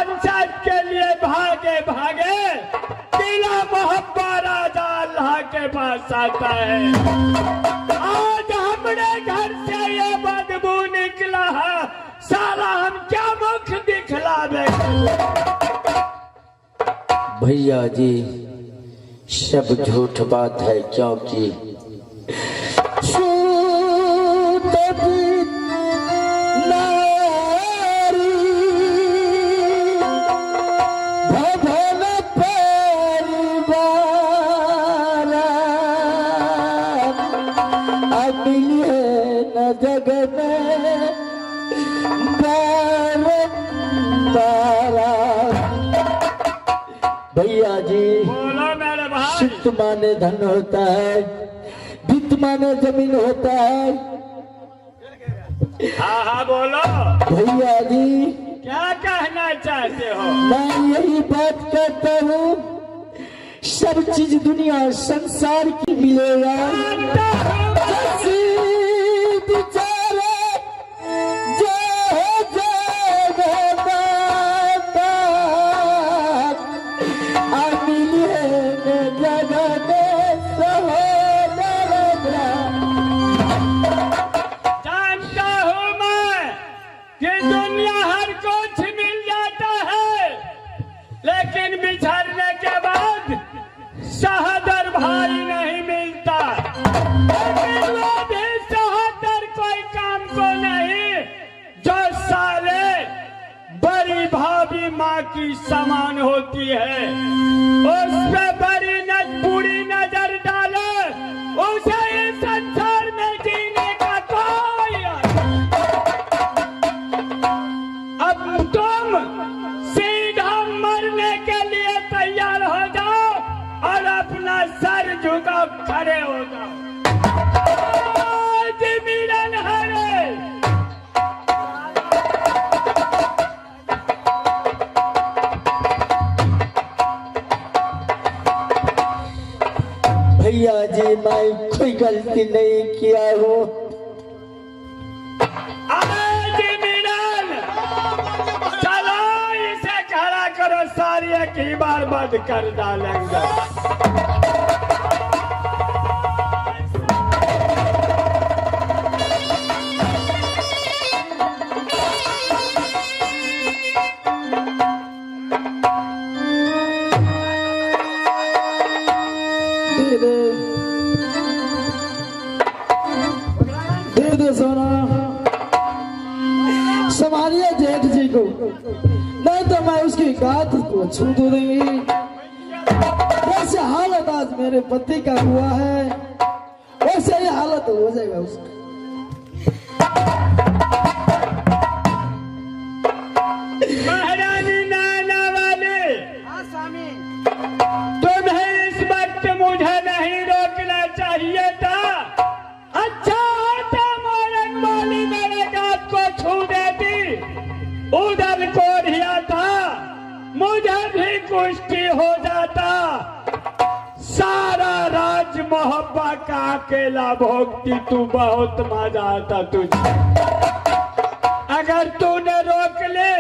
मानसात के लिए भागे भागे किला मोहब्बा राजा अल्लाह के पास आता है। आज हमने घर से ये बदबू निकला है, साला हम क्या मुख दिखलावे। भैया जी सब झूठ बात है, क्योंकि जग में भैया जी बोलो मेरे भाई। सिक्त माने धन होता है, वित्त माने जमीन होता है। हाँ हाँ बोलो भैया जी क्या कहना चाहते हो। मैं यही बात कहता हूँ, सब चीज दुनिया संसार की मिलेगा, लेकिन बिछड़ने के बाद सहोदर भाई नहीं मिलता। लेकिन वो भी सहोदर कोई काम को नहीं, जो साले बड़ी भाभी माँ की समान होती है, उस पे बड़ी बुरी नजर डाले, उसे इस संसार में जीने का कोई। अब तुम तैयार हो जाओ और अपना सर झुकाओ, खड़े हो जाओ। मिलन हरे भैया जी मैं कोई गलती नहीं किया हूँ। सारी एक बार बंद कर डालेंगे। दे दे सोना, संभालिए जेठ जी को, नहीं तो मैं उसकी गात को छू दूंगी। जैसे हालत आज मेरे पति का हुआ है, वैसे ही हालत हो जाएगा उसका। महारानी नाना वाले, तुम्हें इस वक्त मुझे नहीं रोकना चाहिए था। अच्छा होता मोरंग वाली मेरे गात को छू देती, उधर को रिया था, मुझे भी कुश्ती हो जाता। सारा राज मोहब्बा का अकेला भोगती तू, बहुत मजा आता तुझे। अगर तूने रोक ले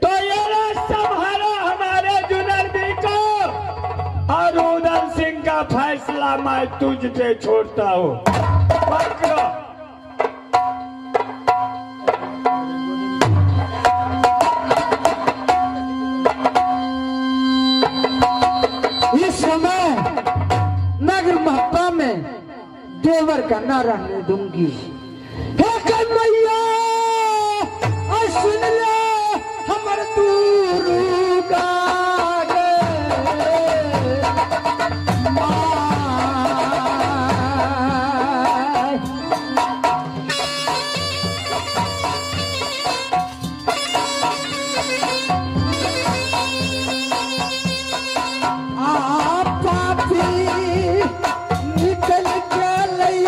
तो ये संभालो हमारे जुनरबी को, और उदल सिंह का फैसला मैं तुझ पे छोड़ता हूँ। पकड़ो। इस समय नगर महत्ता में देवर का न रहने दूंगी। मैया सुन ले हमर दूर का निकल के लई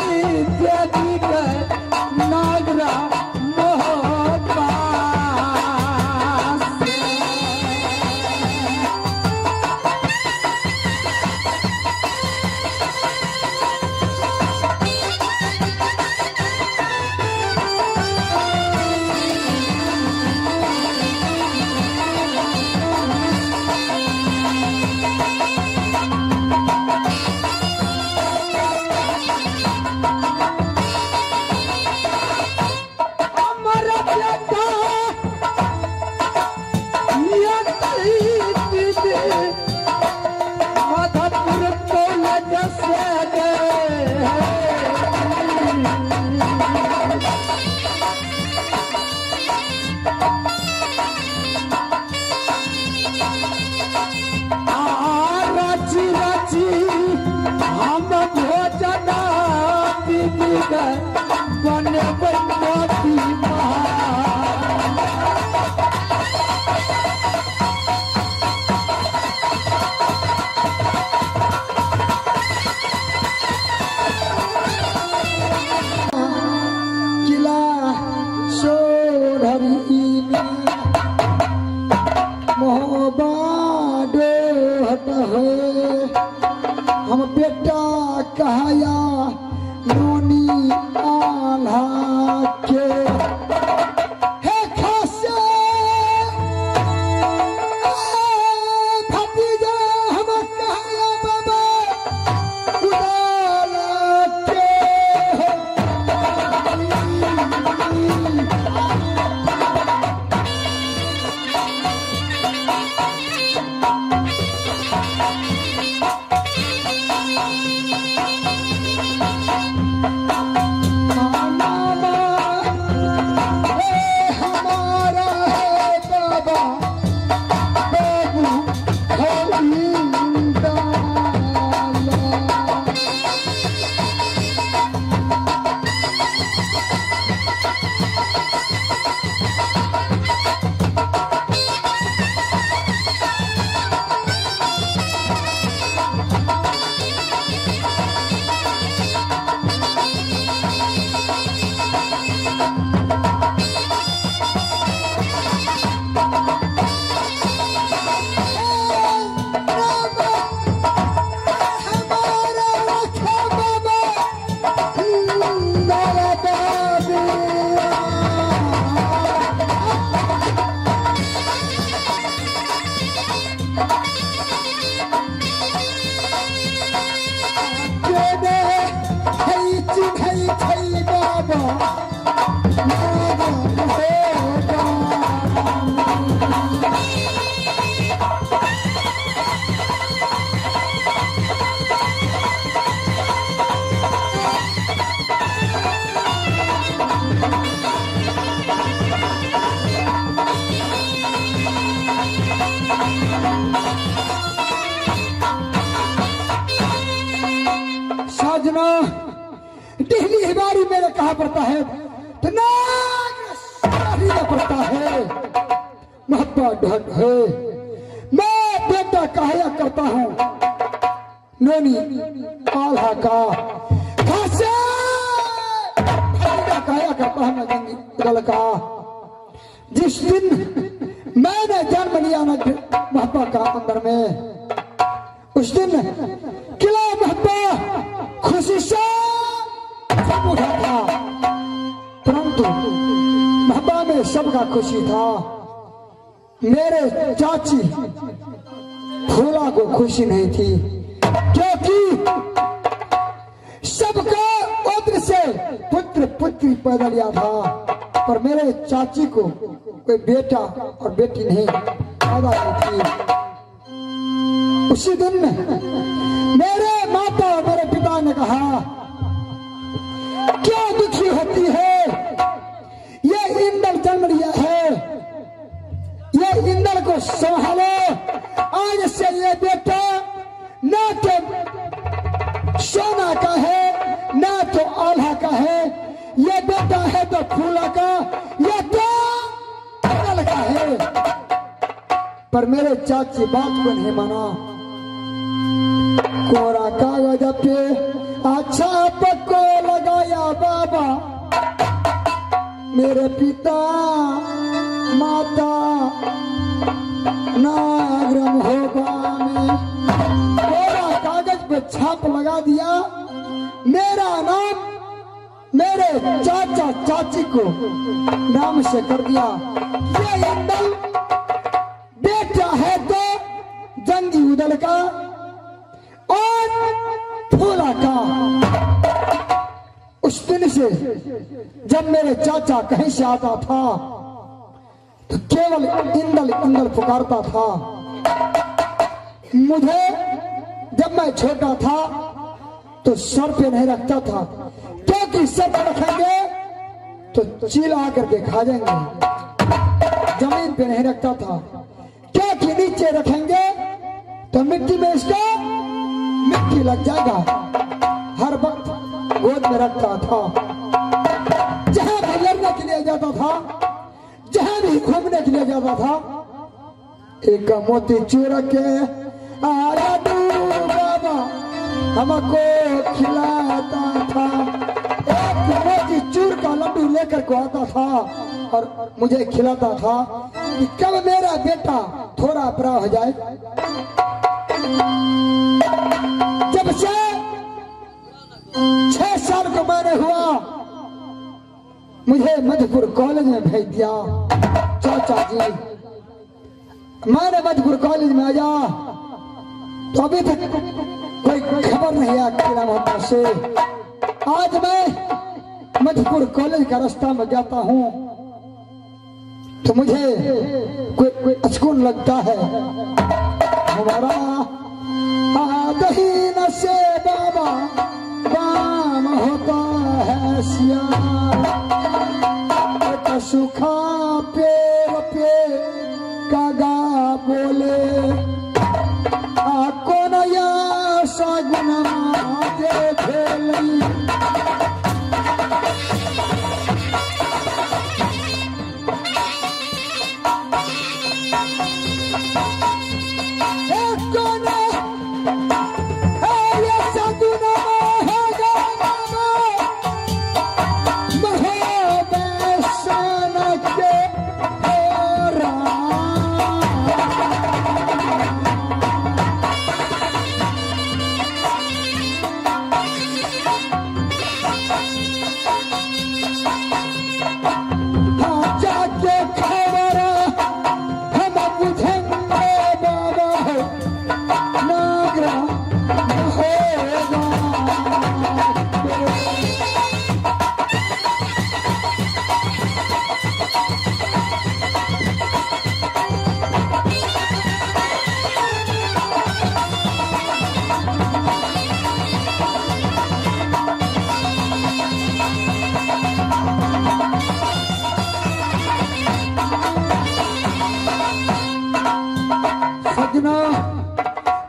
कहाया नोनी आल्हा के हे खासे भतीजा हम कहाया बाबा उदाला के साजना डेली हिबारी मेरे कहा पड़ता है तो पड़ता है महत्ता ढक है मैं बेटा कहाया करता हूँ नोनी आल्हा का खासे कहाया करता हूँ मैं गंगल का जिस दिन मैंने जन्म लिया ना महत्ता का अंदर में उस दिन किला महत्ता खुशी से उठा था परंतु महबा में सबका खुशी था मेरे चाची फूला को खुशी नहीं थी क्योंकि सबका उद्र से पुत्र पुत्री पैदा लिया था पर मेरे चाची को कोई बेटा और बेटी नहीं पैदा नहीं थी उसी दिन मेरे माता और मेरे पिता ने कहा क्यों दुखी होती है ये इंद्र जन्म लिया है ये इंद्र को संभालो आज से ये बेटा ना तो सोना का है ना तो आल्हा का है ये बेटा है तो फूला का ये तो कमल का है पर मेरे चाची बात को नहीं माना कोरा कागज पे अच्छा पक्को लगाया बाबा मेरे पिता माता नागरम होगा में कोरा कागज पे छाप लगा दिया मेरा नाम मेरे चाचा चाची को नाम से कर दिया ये इंदल बेटा है तो जंगी उदल का और फूला का उस दिन से जब मेरे चाचा कहीं से आता था तो केवल इंदल इंदल पुकारता था मुझे जब मैं छोटा था तो सर पे नहीं रखता था क्योंकि सर पे रखेंगे तो चिल्ला करके खा जाएंगे जमीन पे नहीं रखता था क्योंकि नीचे रखेंगे तो मिट्टी में इसका मिट्टी लग जाएगा हर वक्त गोद में रखता था जहां भी लड़ने के लिए जाता था जहां भी घूमने के लिए जाता था एक मोती चूर के आया बाबा हमको खिलाता था एक मोती चूर का लड्डू लेकर को आता था और मुझे खिलाता था कि कब मेरा बेटा थोड़ा बड़ा हो जाए जब से साल को मैंने हुआ, मुझे मधुपुर कॉलेज में भेज दिया। चाचा जी, मैंने मधुपुर कॉलेज में आया तो अभी तक कोई खबर नहीं आया किला मोहम्मद से। आज मैं मधुपुर कॉलेज का रास्ता में जाता हूँ तो मुझे कोई अचकून लगता है। हमारा दहीन से बाबा बाम होता है सियार, सुखा पेड़ पे कागा बोले कौन या सगुना देखे लई।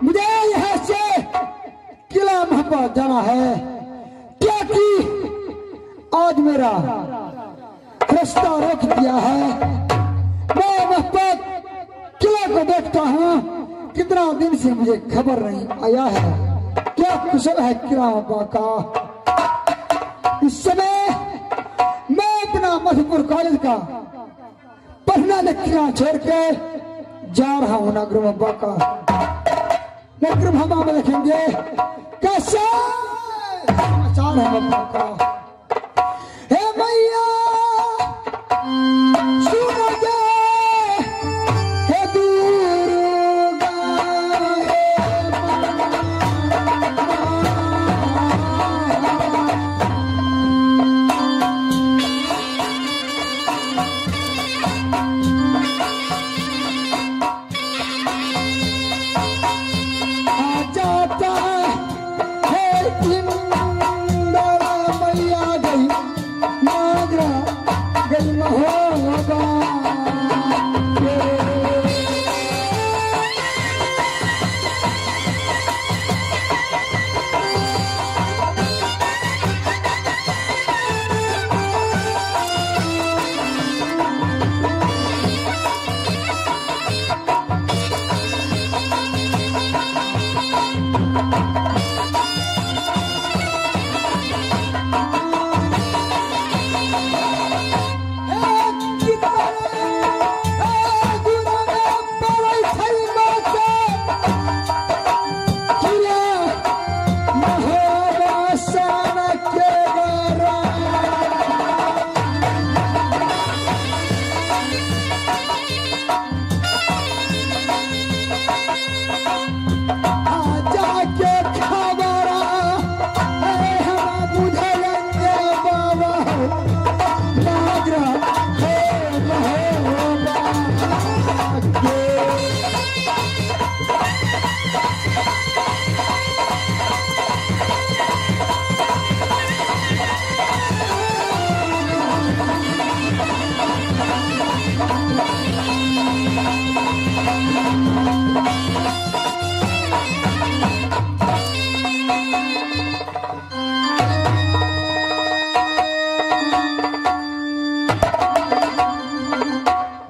मुझे यहाँ से किला महबूब जाना है, क्योंकि आज मेरा रास्ता रोक दिया है। मैं महबूब किला को देखता हूँ, कितना दिन से मुझे खबर नहीं आया है। क्या कुशल है किला महबूब का? इस समय मैं अपना मधुपुर कॉलेज का पढ़ना लिखना छोड़ के जा रहा हूँ नगर महबूब का। नगर महबूब में देखेंगे कैसे समाचार है महबूब का। हे मैया सुनोगे, हे दुर्गा, हे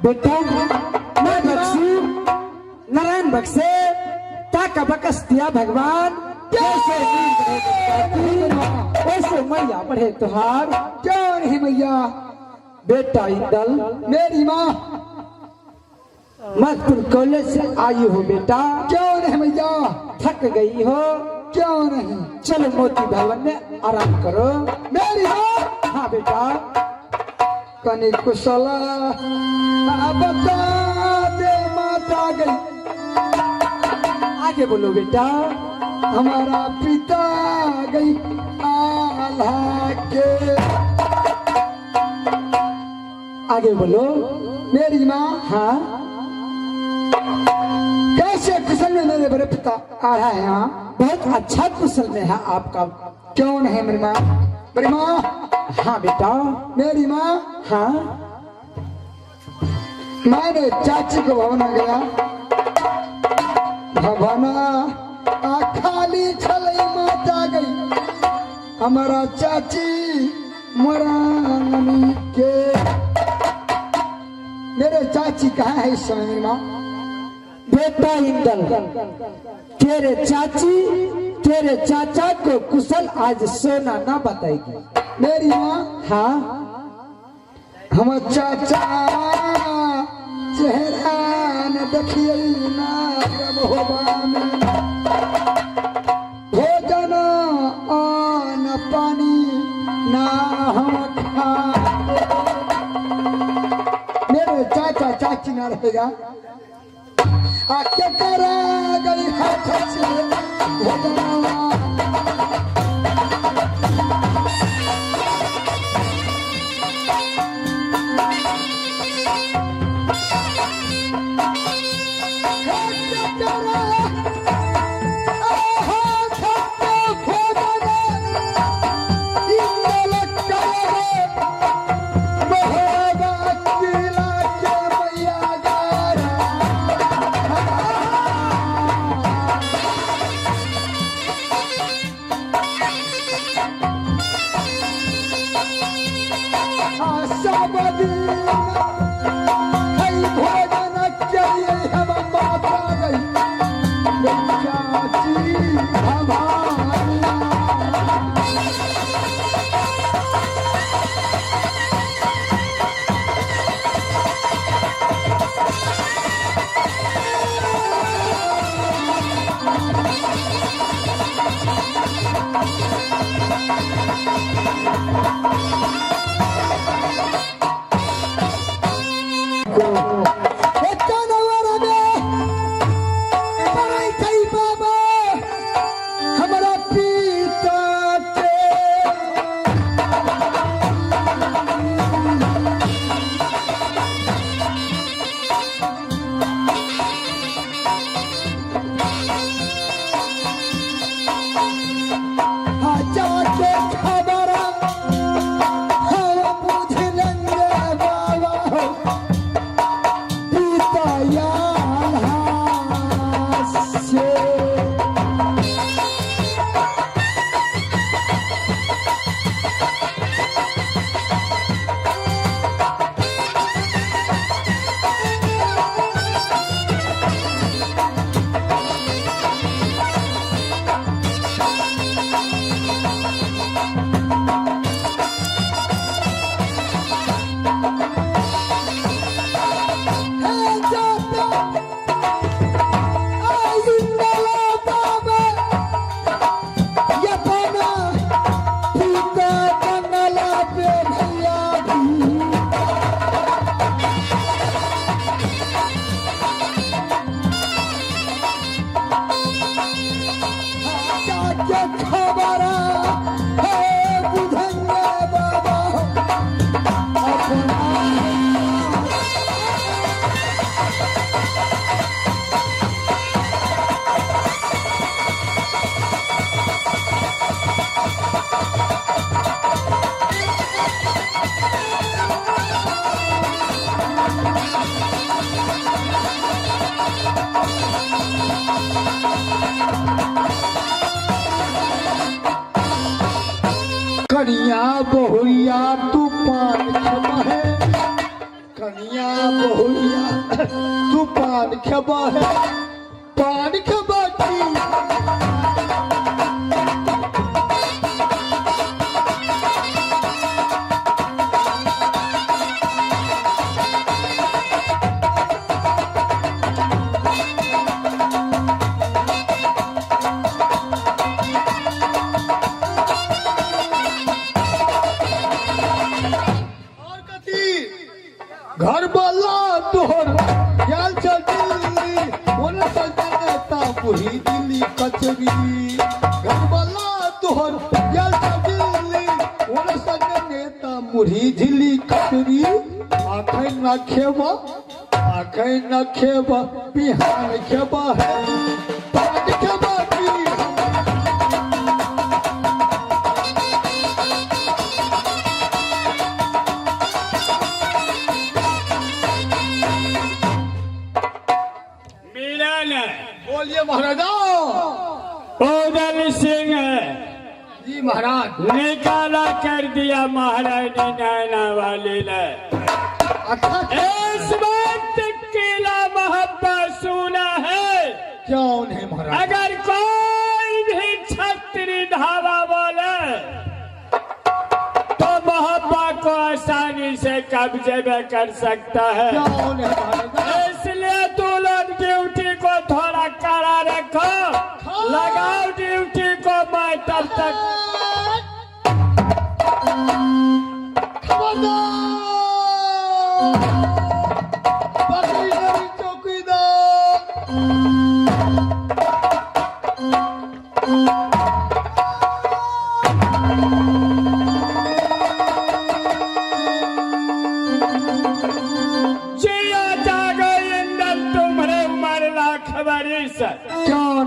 बेटा मैं बख्शू नारायण बख्शे ताका बकस दिया भगवान, जैसे वैसे मैया पढ़े तुहार। क्यों नहीं मैया? बेटा इंदल मेरी माँ मधुपुर कॉलेज से आई हो बेटा। क्यों नहीं मैया? थक गई हो? क्यों नहीं? चलो मोती भवन में आराम करो। मेरी माँ, हाँ बेटा। कनी कुशला बता दे माता गई। आगे बोलो बेटा। हमारा पिता गई आल्हा के। आगे बोलो। मेरी माँ, हाँ कैसे कुशल में मेरे बड़े पिता आ रहा है यहाँ? बहुत अच्छा कुशल में है आपका। क्यों नहीं मेरी माँ? मेरी माँ, हाँ बेटा। मेरी माँ, हाँ मैंने चाची को भवन गया। भवना खाली छलई माता गई। हमारा चाची मरांगनी के। मेरे चाची कहाँ है इस समय मेरी माँ? बेटा इंदल, तेरे चाचा को कुशल आज सोना ना बताएगी। मेरी माँ, हाँ हम चाचा चेहरा न देखिए ना होबा में। भोजन अन्न पानी ना हम खा। मेरे चाचा चाची ना रहेगा। आके करा गई हाथ से भोजन। कनिया बहुरिया तूफान खेबा है। कनिया बहुरिया तूफान खेबा है। पान खेबा की घर वाला तोहर याल चल दिल्ली ओने सजनता पूरी दिल्ली कचरी घर वाला तोहर याल चल दिल्ली ओने सजनता मुरी दिल्ली कचरी आखे न खेबा बिहान खेबा है पान खेबा की बोलिए महाराजा। उदल सिंह जी महाराज। निकाला कर दिया महारानी नैना वाली ने। अच्छा इस वक्त किला मोहब्बत सुना है। क्यों नहीं महाराज? अगर कोई भी छत्री धावा बोले तो मोहब्बत को आसानी से कब्जे में कर सकता है। क्यों नहीं महाराजा? इसलिए तू लोग ड्यूटी को थोड़ा कड़ा रखो, लगाओ ड्यूटी को। मैं तब तक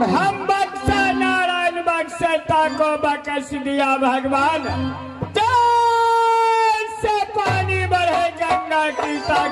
हम बख्शा नारायण बख्शता को बख्श दिया भगवान। जैसे पानी बढ़े गंगा की ताकि